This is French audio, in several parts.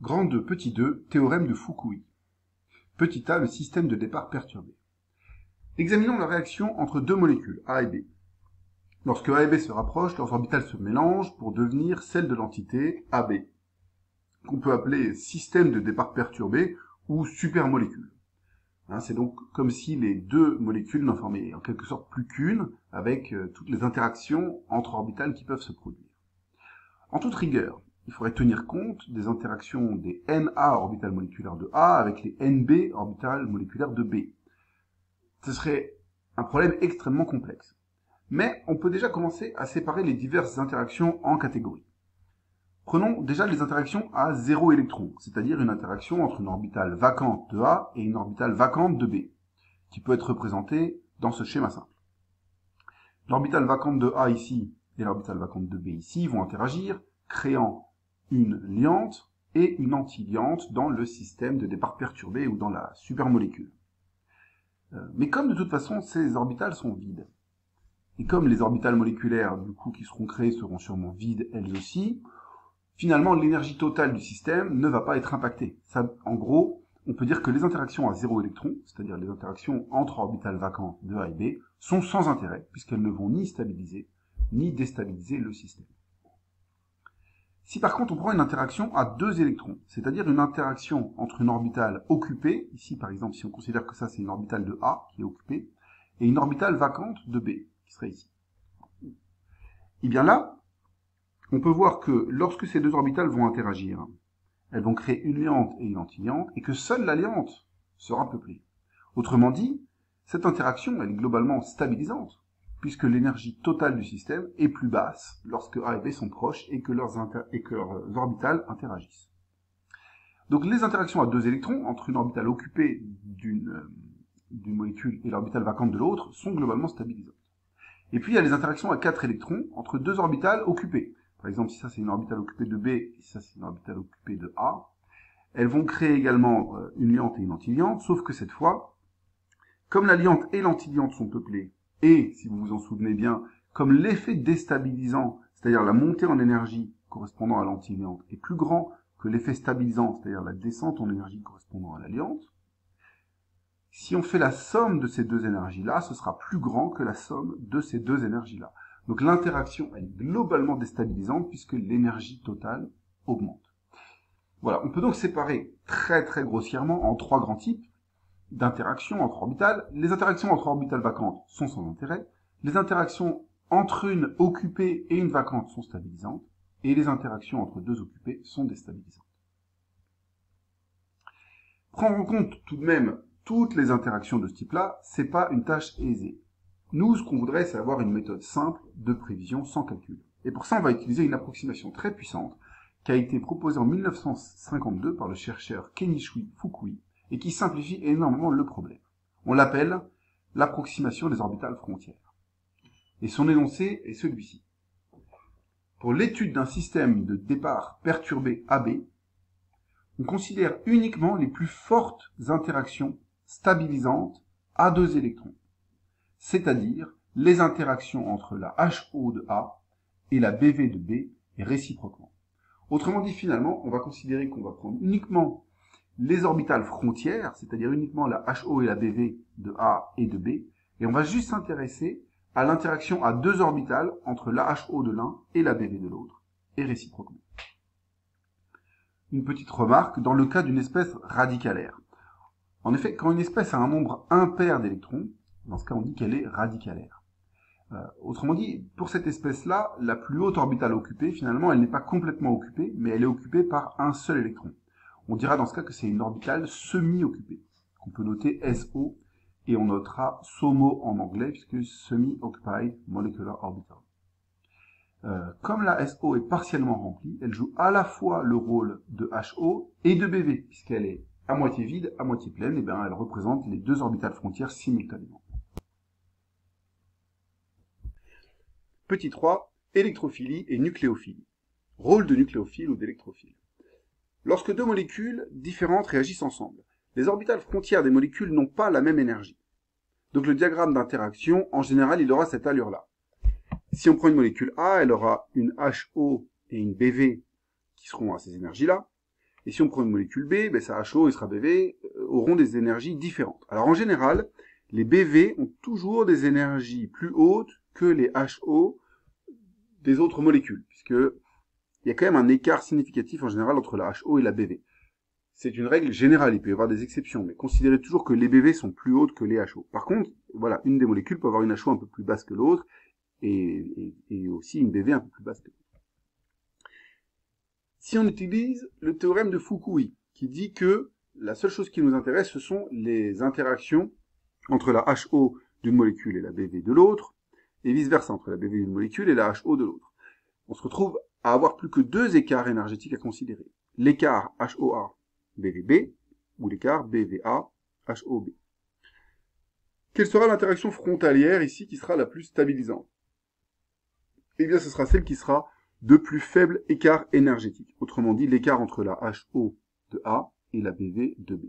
Grand 2, petit 2, théorème de Fukui. Petit a, le système de départ perturbé. Examinons la réaction entre deux molécules, A et B. Lorsque A et B se rapprochent, leurs orbitales se mélangent pour devenir celles de l'entité AB, qu'on peut appeler système de départ perturbé ou supermolécule. C'est donc comme si les deux molécules n'en formaient en quelque sorte plus qu'une, avec toutes les interactions entre orbitales qui peuvent se produire. En toute rigueur, il faudrait tenir compte des interactions des Na orbitales moléculaires de A avec les Nb orbitales moléculaires de B. Ce serait un problème extrêmement complexe. Mais on peut déjà commencer à séparer les diverses interactions en catégories. Prenons déjà les interactions à 0 électron, c'est-à-dire une interaction entre une orbitale vacante de A et une orbitale vacante de B, qui peut être représentée dans ce schéma simple. L'orbitale vacante de A ici et l'orbitale vacante de B ici vont interagir, créant une liante et une antiliante dans le système de départ perturbé ou dans la supermolécule. Mais comme de toute façon ces orbitales sont vides, et comme les orbitales moléculaires du coup qui seront créées seront sûrement vides elles aussi, finalement l'énergie totale du système ne va pas être impactée. Ça, en gros, on peut dire que les interactions à 0 électron, c'est-à-dire les interactions entre orbitales vacantes de A et B, sont sans intérêt, puisqu'elles ne vont ni stabiliser, ni déstabiliser le système. Si par contre on prend une interaction à 2 électrons, c'est-à-dire une interaction entre une orbitale occupée, ici par exemple si on considère que ça c'est une orbitale de A qui est occupée, et une orbitale vacante de B, qui serait ici. Et bien là, on peut voir que lorsque ces deux orbitales vont interagir, elles vont créer une liante et une antiliante, et que seule la liante sera peuplée. Autrement dit, cette interaction elle est globalement stabilisante, puisque l'énergie totale du système est plus basse lorsque A et B sont proches et que leurs orbitales interagissent. Donc les interactions à 2 électrons entre une orbitale occupée d'une molécule et l'orbitale vacante de l'autre sont globalement stabilisantes. Et puis il y a les interactions à 4 électrons entre deux orbitales occupées. Par exemple, si ça c'est une orbitale occupée de B et si ça c'est une orbitale occupée de A, elles vont créer également une liante et une antiliante, sauf que cette fois, comme la liante et l'antiliante sont peuplées, et, si vous vous en souvenez bien, comme l'effet déstabilisant, c'est-à-dire la montée en énergie correspondant à l'antiliante, est plus grand que l'effet stabilisant, c'est-à-dire la descente en énergie correspondant à la liante, si on fait la somme de ces deux énergies-là, ce sera plus grand que la somme de ces deux énergies-là. Donc l'interaction est globalement déstabilisante puisque l'énergie totale augmente. Voilà, on peut donc séparer très très grossièrement en 3 grands types d'interactions entre orbitales. Les interactions entre orbitales vacantes sont sans intérêt. Les interactions entre une occupée et une vacante sont stabilisantes. Et les interactions entre deux occupées sont déstabilisantes. Prendre en compte tout de même toutes les interactions de ce type-là, c'est pas une tâche aisée. Nous, ce qu'on voudrait, c'est avoir une méthode simple de prévision sans calcul. Et pour ça, on va utiliser une approximation très puissante qui a été proposée en 1952 par le chercheur Kenichi Fukui et qui simplifie énormément le problème. On l'appelle l'approximation des orbitales frontières. Et son énoncé est celui-ci. Pour l'étude d'un système de départ perturbé AB, on considère uniquement les plus fortes interactions stabilisantes à 2 électrons, c'est-à-dire les interactions entre la HO de A et la BV de B et réciproquement. Autrement dit, finalement, on va considérer qu'on va prendre uniquement les orbitales frontières, c'est-à-dire uniquement la HO et la BV de A et de B, et on va juste s'intéresser à l'interaction à 2 orbitales entre la HO de l'un et la BV de l'autre, et réciproquement. Une petite remarque, dans le cas d'une espèce radicalaire. En effet, quand une espèce a un nombre impair d'électrons, dans ce cas on dit qu'elle est radicalaire. Autrement dit, pour cette espèce-là, la plus haute orbitale occupée, finalement, elle n'est pas complètement occupée, mais elle est occupée par un seul électron. On dira dans ce cas que c'est une orbitale semi-occupée, qu'on peut noter SO, et on notera SOMO en anglais, puisque Semi-Occupied Molecular Orbital. Comme la SO est partiellement remplie, elle joue à la fois le rôle de HO et de BV, puisqu'elle est à moitié vide, à moitié pleine, et bien elle représente les 2 orbitales frontières simultanément. Petit 3, électrophilie et nucléophilie. Rôle de nucléophile ou d'électrophile. Lorsque 2 molécules différentes réagissent ensemble, les orbitales frontières des molécules n'ont pas la même énergie. Donc le diagramme d'interaction, en général, il aura cette allure-là. Si on prend une molécule A, elle aura une HO et une BV qui seront à ces énergies-là. Et si on prend une molécule B, ben sa HO et sa BV auront des énergies différentes. Alors en général, les BV ont toujours des énergies plus hautes que les HO des autres molécules, puisque il y a quand même un écart significatif en général entre la HO et la BV. C'est une règle générale, il peut y avoir des exceptions, mais considérez toujours que les BV sont plus hautes que les HO. Par contre, voilà, une des molécules peut avoir une HO un peu plus basse que l'autre, et aussi une BV un peu plus basse que l'autre. Si on utilise le théorème de Fukui, qui dit que la seule chose qui nous intéresse, ce sont les interactions entre la HO d'une molécule et la BV de l'autre, et vice-versa, entre la BV d'une molécule et la HO de l'autre. On se retrouve à avoir plus que deux écarts énergétiques à considérer. L'écart HOA-BVB, ou l'écart BVA-HOB. Quelle sera l'interaction frontalière ici qui sera la plus stabilisante? Eh bien, ce sera celle qui sera de plus faible écart énergétique. Autrement dit, l'écart entre la HO de A et la BV de B.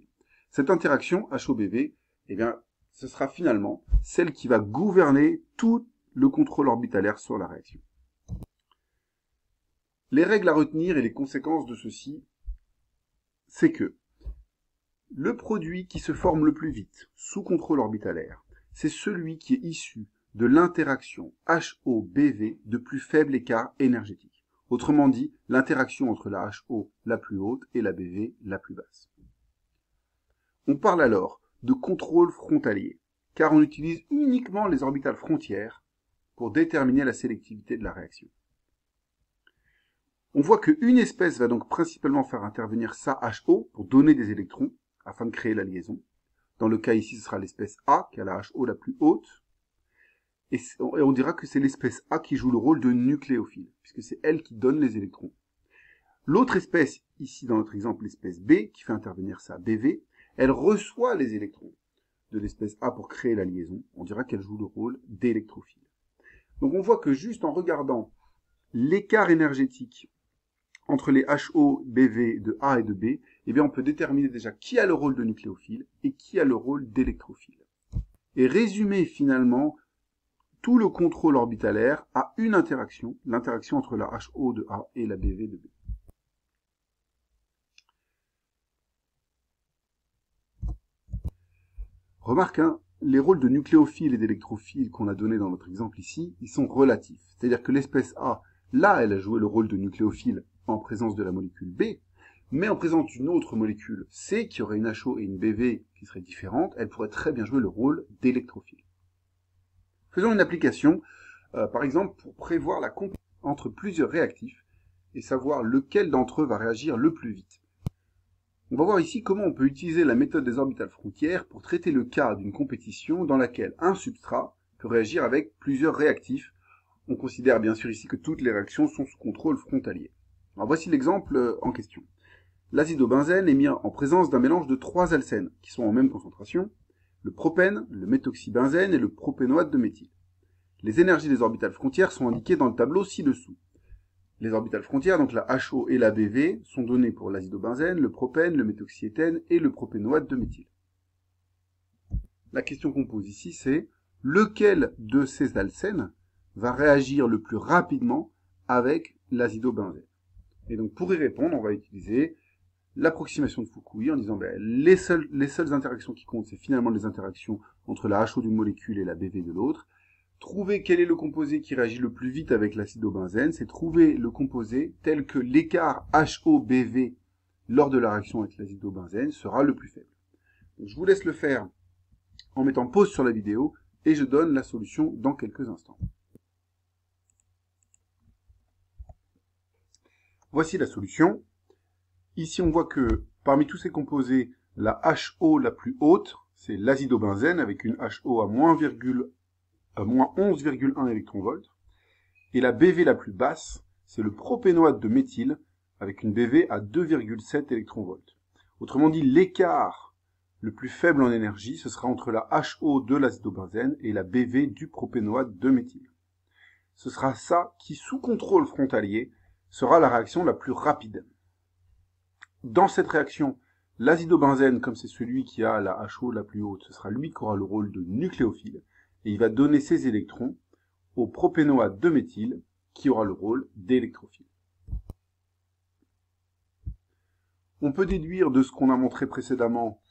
Cette interaction HO-BV, eh bien, ce sera finalement celle qui va gouverner tout le contrôle orbitalaire sur la réaction. Les règles à retenir et les conséquences de ceci, c'est que le produit qui se forme le plus vite sous contrôle orbitalaire, c'est celui qui est issu de l'interaction HO-BV de plus faible écart énergétique. Autrement dit, l'interaction entre la HO la plus haute et la BV la plus basse. On parle alors de contrôle frontalier, car on utilise uniquement les orbitales frontières pour déterminer la sélectivité de la réaction. On voit qu'une espèce va donc principalement faire intervenir sa HO pour donner des électrons, afin de créer la liaison. Dans le cas ici, ce sera l'espèce A, qui a la HO la plus haute. Et on dira que c'est l'espèce A qui joue le rôle de nucléophile, puisque c'est elle qui donne les électrons. L'autre espèce, ici dans notre exemple, l'espèce B, qui fait intervenir sa BV, elle reçoit les électrons de l'espèce A pour créer la liaison. On dira qu'elle joue le rôle d'électrophile. Donc on voit que juste en regardant l'écart énergétique entre les HO, BV de A et de B, eh bien on peut déterminer déjà qui a le rôle de nucléophile et qui a le rôle d'électrophile. Et résumer finalement tout le contrôle orbitalaire à une interaction, l'interaction entre la HO de A et la BV de B. Remarque, les rôles de nucléophile et d'électrophile qu'on a donnés dans notre exemple ici, ils sont relatifs. C'est-à-dire que l'espèce A, là, elle a joué le rôle de nucléophile en présence de la molécule B, mais en présence d'une autre molécule C, qui aurait une HO et une BV qui seraient différentes, elle pourrait très bien jouer le rôle d'électrophile. Faisons une application, par exemple, pour prévoir la compétition entre plusieurs réactifs et savoir lequel d'entre eux va réagir le plus vite. On va voir ici comment on peut utiliser la méthode des orbitales frontières pour traiter le cas d'une compétition dans laquelle un substrat peut réagir avec plusieurs réactifs. On considère bien sûr ici que toutes les réactions sont sous contrôle frontalier. Alors voici l'exemple en question. L'azidobenzène est mis en présence d'un mélange de 3 alcènes qui sont en même concentration, le propène, le méthoxybenzène et le propénoate de méthyle. Les énergies des orbitales frontières sont indiquées dans le tableau ci-dessous. Les orbitales frontières, donc la HO et la BV, sont données pour l'azidobenzène, le propène, le méthoxyéthène et le propénoate de méthyle. La question qu'on pose ici, c'est lequel de ces alcènes va réagir le plus rapidement avec l'azidobenzène? Et donc pour y répondre, on va utiliser l'approximation de Fukui en disant les seules interactions qui comptent, c'est finalement les interactions entre la HO d'une molécule et la BV de l'autre. Trouver quel est le composé qui réagit le plus vite avec l'azidobenzène, c'est trouver le composé tel que l'écart HO-BV lors de la réaction avec l'azidobenzène sera le plus faible. Donc, je vous laisse le faire en mettant pause sur la vidéo et je donne la solution dans quelques instants. Voici la solution. Ici, on voit que parmi tous ces composés, la HO la plus haute, c'est l'azidobenzène avec une HO à moins 11,1 électronvolts. Et la BV la plus basse, c'est le propénoate de méthyle avec une BV à 2,7 électronvolts. Autrement dit, l'écart le plus faible en énergie, ce sera entre la HO de l'azidobenzène et la BV du propénoate de méthyle. Ce sera ça qui, sous contrôle frontalier, sera la réaction la plus rapide. Dans cette réaction, l'azidobenzène, comme c'est celui qui a la HO la plus haute, ce sera lui qui aura le rôle de nucléophile, et il va donner ses électrons au propénoate de méthyle, qui aura le rôle d'électrophile. On peut déduire de ce qu'on a montré précédemment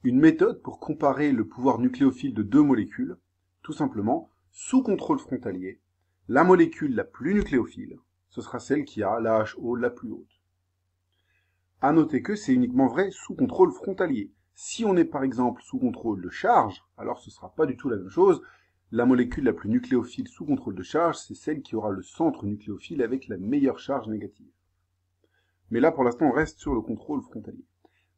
une méthode pour comparer le pouvoir nucléophile de deux molécules. Tout simplement, sous contrôle frontalier, la molécule la plus nucléophile, ce sera celle qui a la HO la plus haute. À noter que c'est uniquement vrai sous contrôle frontalier. Si on est par exemple sous contrôle de charge, alors ce ne sera pas du tout la même chose. La molécule la plus nucléophile sous contrôle de charge, c'est celle qui aura le centre nucléophile avec la meilleure charge négative. Mais là, pour l'instant, on reste sur le contrôle frontalier.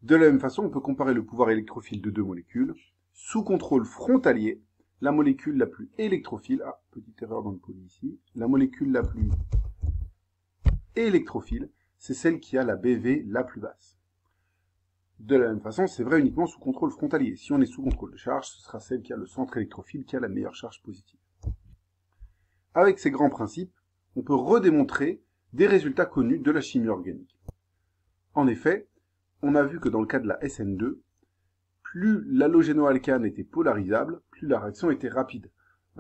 De la même façon, on peut comparer le pouvoir électrophile de deux molécules. Sous contrôle frontalier, la molécule la plus électrophile, petite erreur dans le poly ici, la molécule la plus électrophile, c'est celle qui a la BV la plus basse. De la même façon, c'est vrai uniquement sous contrôle frontalier. Si on est sous contrôle de charge, ce sera celle qui a le centre électrophile qui a la meilleure charge positive. Avec ces grands principes, on peut redémontrer des résultats connus de la chimie organique. En effet, on a vu que dans le cas de la SN2, plus l'halogénoalcane était polarisable, plus la réaction était rapide.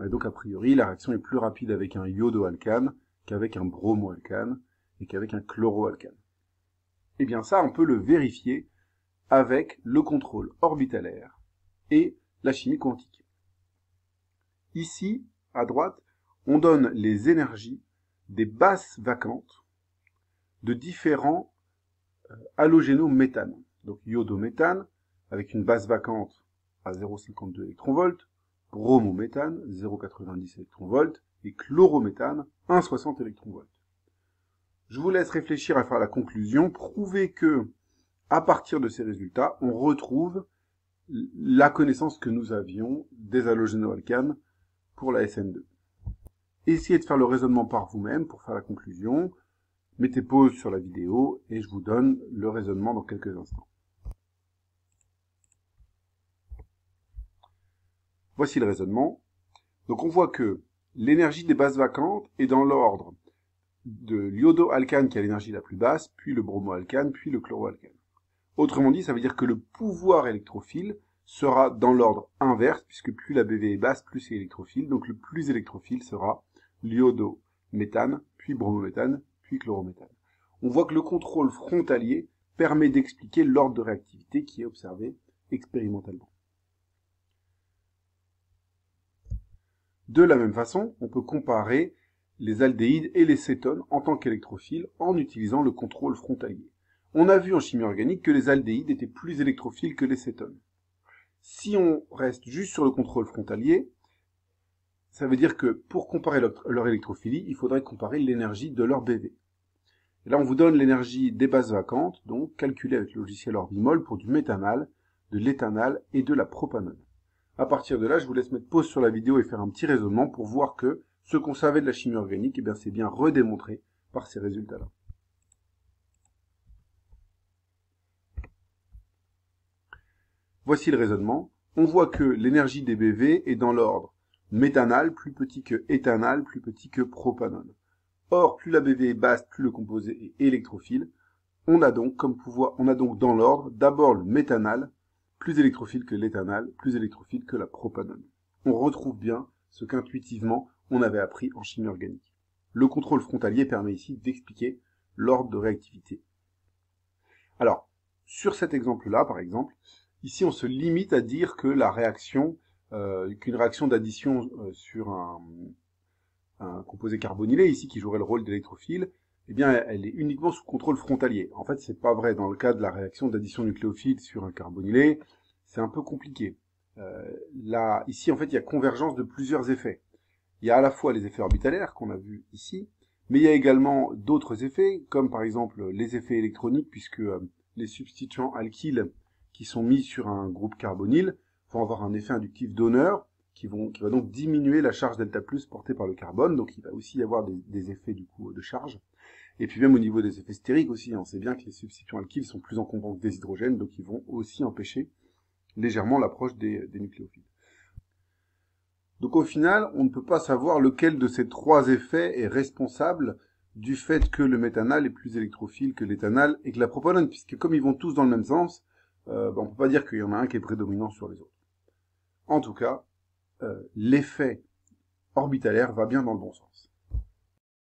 Et donc a priori, la réaction est plus rapide avec un iodoalcane qu'avec un bromoalcane et qu'avec un chloroalcane. Et bien ça, on peut le vérifier avec le contrôle orbitalaire et la chimie quantique. Ici, à droite, on donne les énergies des basses vacantes de différents halogénométhanes. Donc iodométhane avec une base vacante à 0,52 électronvolts, bromométhane 0,90 électronvolts et chlorométhane 1,60 électronvolts. Je vous laisse réfléchir à faire la conclusion, prouver que à partir de ces résultats, on retrouve la connaissance que nous avions des halogénoalcanes pour la SN2. Essayez de faire le raisonnement par vous-même pour faire la conclusion. Mettez pause sur la vidéo et je vous donne le raisonnement dans quelques instants. Voici le raisonnement. Donc on voit que l'énergie des bases vacantes est dans l'ordre de l'iodoalcane qui a l'énergie la plus basse, puis le bromoalcane, puis le chloroalcane. Autrement dit, ça veut dire que le pouvoir électrophile sera dans l'ordre inverse, puisque plus la BV est basse, plus c'est électrophile. Donc le plus électrophile sera l'iodométhane, puis bromométhane, puis chlorométhane. On voit que le contrôle frontalier permet d'expliquer l'ordre de réactivité qui est observé expérimentalement. De la même façon, on peut comparer les aldéhydes et les cétones en tant qu'électrophiles en utilisant le contrôle frontalier. On a vu en chimie organique que les aldéhydes étaient plus électrophiles que les cétones. Si on reste juste sur le contrôle frontalier, ça veut dire que pour comparer leur électrophilie, il faudrait comparer l'énergie de leur BV. Et là, on vous donne l'énergie des bases vacantes, donc calculée avec le logiciel Orbimol pour du méthanal, de l'éthanal et de la propanone. À partir de là, je vous laisse mettre pause sur la vidéo et faire un petit raisonnement pour voir que ce qu'on savait de la chimie organique, eh bien, c'est bien redémontré par ces résultats-là. Voici le raisonnement. On voit que l'énergie des BV est dans l'ordre méthanal, plus petit que éthanal, plus petit que propanone. Or, plus la BV est basse, plus le composé est électrophile. On a donc dans l'ordre d'abord le méthanal, plus électrophile que l'éthanal, plus électrophile que la propanone. On retrouve bien ce qu'intuitivement on avait appris en chimie organique. Le contrôle frontalier permet ici d'expliquer l'ordre de réactivité. Alors, sur cet exemple-là, par exemple, ici on se limite à dire que qu'une réaction d'addition sur un composé carbonylé, ici qui jouerait le rôle d'électrophile, eh bien, elle est uniquement sous contrôle frontalier. En fait, c'est pas vrai dans le cas de la réaction d'addition nucléophile sur un carbonylé, c'est un peu compliqué. Là, ici, en fait, il y a convergence de plusieurs effets. Il y a à la fois les effets orbitalaires qu'on a vus ici, mais il y a également d'autres effets, comme par exemple les effets électroniques, puisque les substituants alkyles qui sont mis sur un groupe carbonyle vont avoir un effet inductif donneur, qui va donc diminuer la charge delta plus portée par le carbone, donc il va aussi y avoir des effets du coup de charge. Et puis même au niveau des effets stériques aussi, on sait bien que les substituants alkyles sont plus encombrants que des hydrogènes, donc ils vont aussi empêcher légèrement l'approche des nucléophiles. Donc au final, on ne peut pas savoir lequel de ces trois effets est responsable du fait que le méthanal est plus électrophile que l'éthanal et que la propanone, puisque comme ils vont tous dans le même sens, on ne peut pas dire qu'il y en a un qui est prédominant sur les autres. En tout cas, l'effet orbitalaire va bien dans le bon sens.